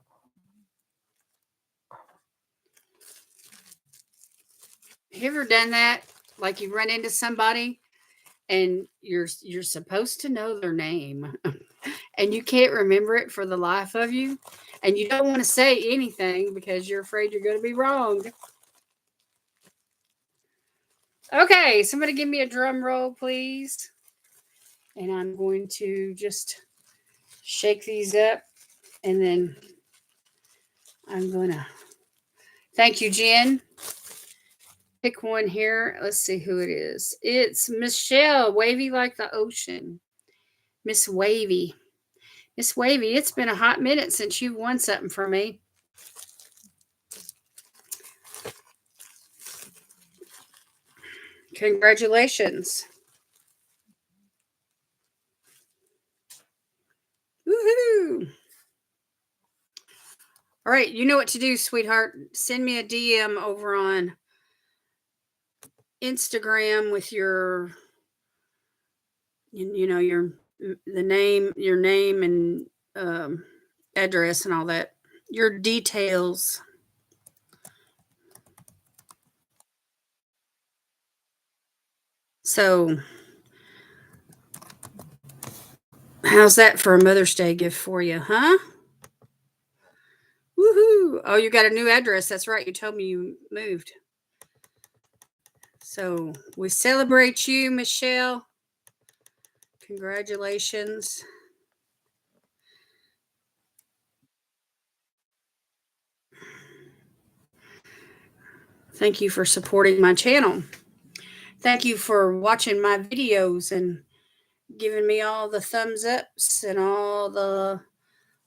Have you ever done that? Like you run into somebody and you're supposed to know their name and you can't remember it for the life of you, and you don't want to say anything because you're afraid you're going to be wrong. Okay, somebody give me a drum roll, please. And I'm going to just shake these up, and then I'm going to thank you, Jen. Pick one here. Let's see who it is. It's Michelle, Wavy Like the Ocean. Miss Wavy. Miss Wavy, it's been a hot minute since you've won something for me. Congratulations. Woohoo! All right, you know what to do, sweetheart. Send me a DM over on Instagram with your, your name and address and all that, your details. So, how's that for a Mother's Day gift for you, huh? Woohoo! Oh, you got a new address. That's right. You told me you moved. So, we celebrate you, Michelle. Congratulations. Thank you for supporting my channel. Thank you for watching my videos and giving me all the thumbs ups and all the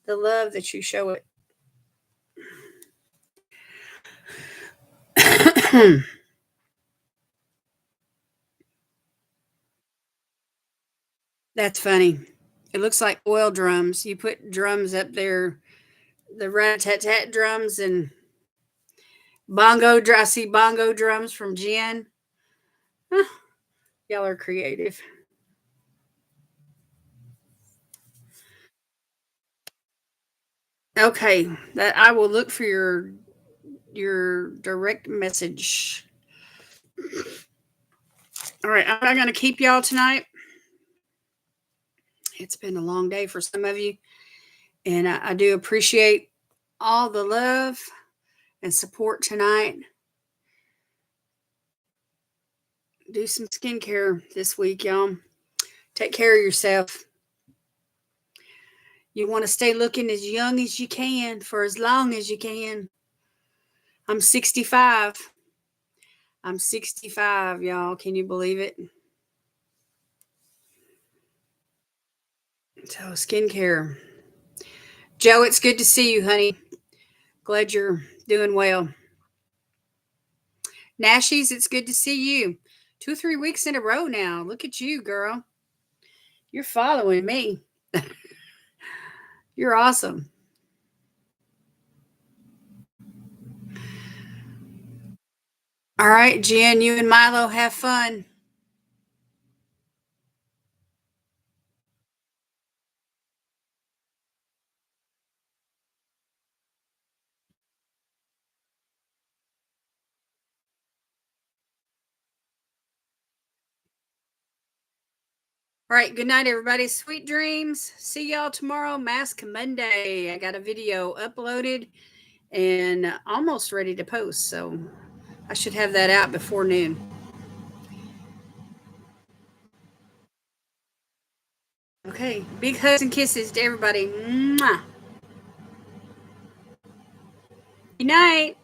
love that you show it. That's funny. It looks like oil drums. You put drums up there, the rat-tat-tat drums and bongo. I see bongo drums from Jen. Huh, y'all are creative. Okay, that I will look for your direct message. All right, I'm not going to keep y'all tonight. It's been a long day for some of you, and I do appreciate all the love and support tonight. Do some skincare this week, y'all. Take care of yourself. You want to stay looking as young as you can for as long as you can. I'm 65. I'm 65, y'all. Can you believe it? So, skincare. Joe, it's good to see you, honey. Glad you're doing well. Nashies, it's good to see you. 2 or 3 weeks in a row now. Look at you, girl. You're following me. You're awesome. All right, Jen, you and Milo have fun. All right, good night, everybody. Sweet dreams. See y'all tomorrow, Mask Monday. I got a video uploaded and almost ready to post, so I should have that out before noon. Okay, big hugs and kisses to everybody. Mwah. Good night.